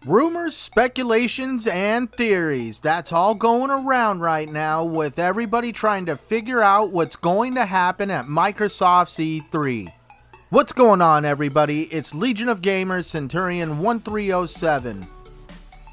Rumors, speculations, and theories. That's all going around right now with everybody trying to figure out what's going to happen at Microsoft's E3. What's going on, everybody? It's Legion of Gamers Centurion 1307.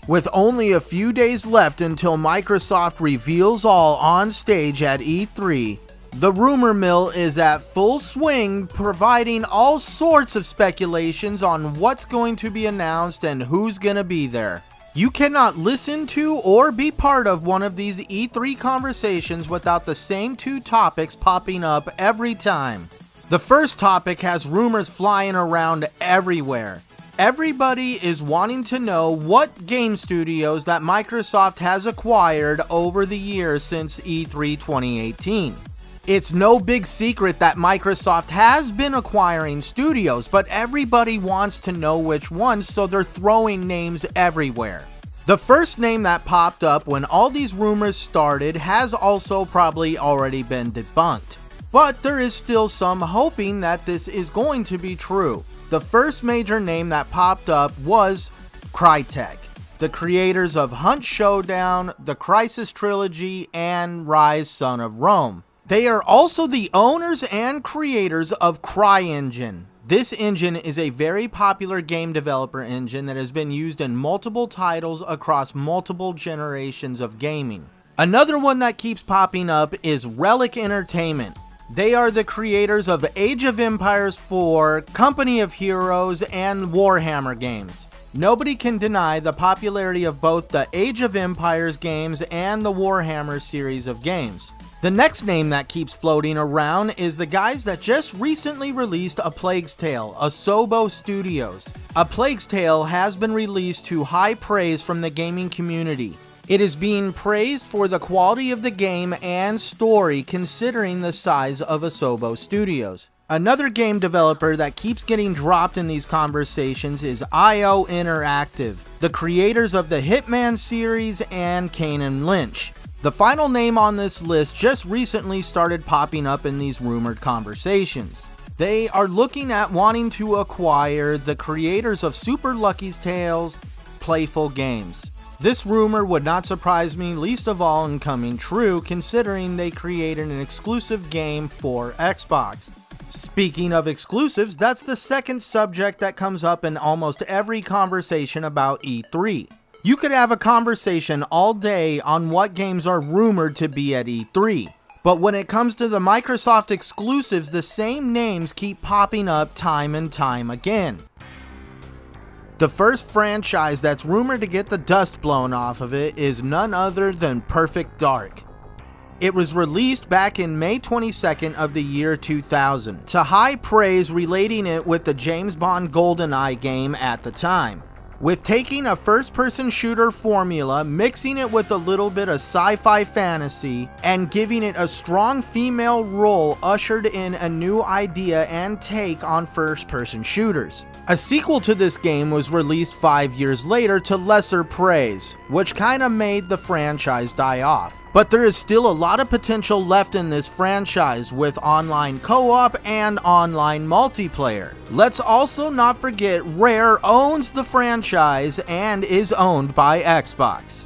With only a few days left until Microsoft reveals all on stage at E3, the rumor mill is at full swing, providing all sorts of speculations on what's going to be announced and who's going to be there. You cannot listen to or be part of one of these E3 conversations without the same two topics popping up every time. The first topic has rumors flying around everywhere. Everybody is wanting to know what game studios that Microsoft has acquired over the years since E3 2018. It's no big secret that Microsoft has been acquiring studios, but everybody wants to know which ones, so they're throwing names everywhere. The first name that popped up when all these rumors started has also probably already been debunked. But there is still some hoping that this is going to be true. The first major name that popped up was Crytek, the creators of Hunt Showdown, the Crysis Trilogy, and Rise Son of Rome. They are also the owners and creators of CryEngine. This engine is a very popular game developer engine that has been used in multiple titles across multiple generations of gaming. Another one that keeps popping up is Relic Entertainment. They are the creators of Age of Empires 4, Company of Heroes, and Warhammer games. Nobody can deny the popularity of both the Age of Empires games and the Warhammer series of games. The next name that keeps floating around is the guys that just recently released A Plague's Tale, Asobo Studios. A Plague's Tale has been released to high praise from the gaming community. It is being praised for the quality of the game and story considering the size of Asobo Studios. Another game developer that keeps getting dropped in these conversations is IO Interactive, the creators of the Hitman series and Kane and Lynch. The final name on this list just recently started popping up in these rumored conversations. They are looking at wanting to acquire the creators of Super Lucky's Tales, Playful Games. This rumor would not surprise me, least of all in coming true, considering they created an exclusive game for Xbox. Speaking of exclusives, that's the second subject that comes up in almost every conversation about E3. You could have a conversation all day on what games are rumored to be at E3, but when it comes to the Microsoft exclusives, the same names keep popping up time and time again. The first franchise that's rumored to get the dust blown off of it is none other than Perfect Dark. It was released back in May 22nd of the year 2000, to high praise relating it with the James Bond GoldenEye game at the time. With taking a first-person shooter formula, mixing it with a little bit of sci-fi fantasy, and giving it a strong female role ushered in a new idea and take on first-person shooters. A sequel to this game was released 5 years later to lesser praise, which kinda made the franchise die off. But there is still a lot of potential left in this franchise with online co-op and online multiplayer. Let's also not forget Rare owns the franchise and is owned by Xbox.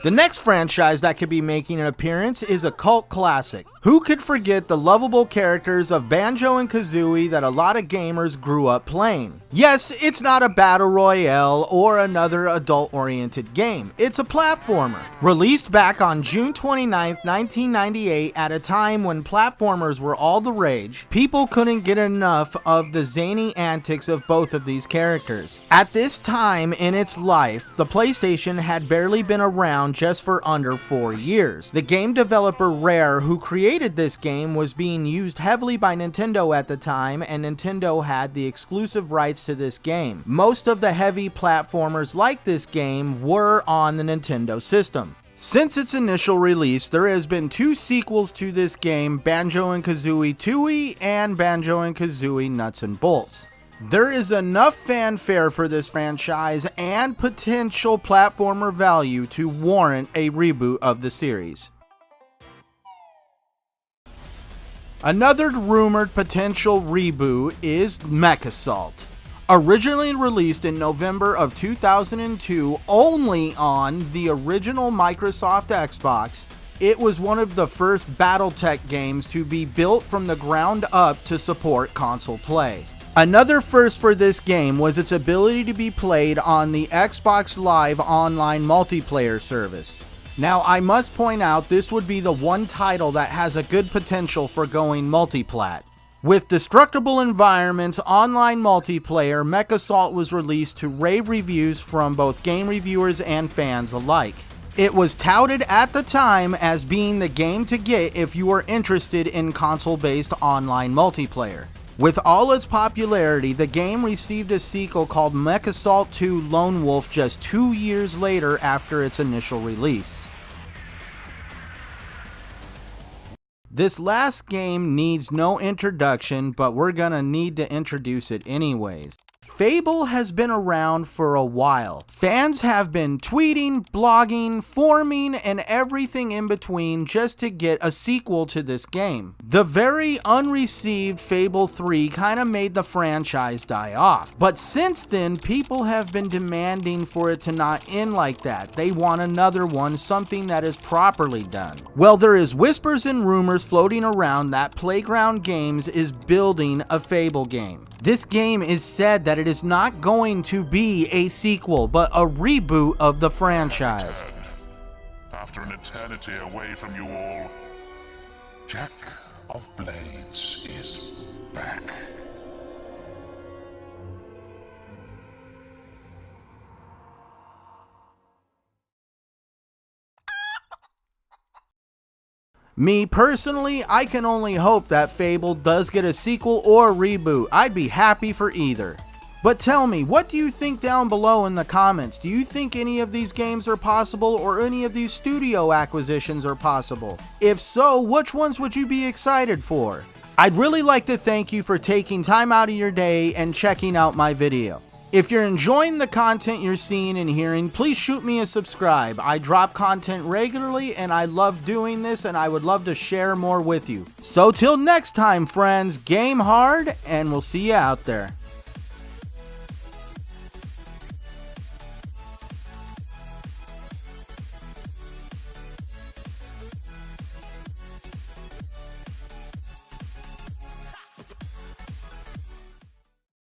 The next franchise that could be making an appearance is a cult classic. Who could forget the lovable characters of Banjo and Kazooie that a lot of gamers grew up playing? Yes, it's not a battle royale or another adult-oriented game. It's a platformer. Released back on June 29, 1998, at a time when platformers were all the rage, people couldn't get enough of the zany antics of both of these characters. At this time in its life, the PlayStation had barely been around just for under 4 years. The game developer Rare, who created this game, was being used heavily by Nintendo at the time, and Nintendo had the exclusive rights to this game. Most of the heavy platformers like this game were on the Nintendo system. Since its initial release, there has been 2 sequels to this game, Banjo and Kazooie Tooie and Banjo and Kazooie Nuts and Bolts. There is enough fanfare for this franchise and potential platformer value to warrant a reboot of the series. Another rumored potential reboot is Mech Assault. Originally released in November of 2002 only on the original Microsoft Xbox, it was one of the first BattleTech games to be built from the ground up to support console play. Another first for this game was its ability to be played on the Xbox Live online multiplayer service. Now, I must point out this would be the one title that has a good potential for going multiplat. With destructible environments, online multiplayer, Mech Assault was released to rave reviews from both game reviewers and fans alike. It was touted at the time as being the game to get if you are interested in console-based online multiplayer. With all its popularity, the game received a sequel called Mech Assault 2 Lone Wolf just 2 years later after its initial release. This last game needs no introduction, but we're gonna need to introduce it anyways. Fable has been around for a while. Fans have been tweeting, blogging, forming, and everything in between just to get a sequel to this game. The very unreceived Fable 3 kind of made the franchise die off. But since then, people have been demanding for it to not end like that. They want another one, something that is properly done. Well, there is whispers and rumors floating around that Playground Games is building a Fable game. This game is said that it is not going to be a sequel, but a reboot of the franchise. After an eternity away from you all, Jack of Blades is back. Me personally, I can only hope that Fable does get a sequel or a reboot. I'd be happy for either. But tell me, what do you think down below in the comments? Do you think any of these games are possible or any of these studio acquisitions are possible? If so, which ones would you be excited for? I'd really like to thank you for taking time out of your day and checking out my video. If you're enjoying the content you're seeing and hearing, please shoot me a subscribe. I drop content regularly and I love doing this and I would love to share more with you. So till next time, friends, game hard and we'll see you out there.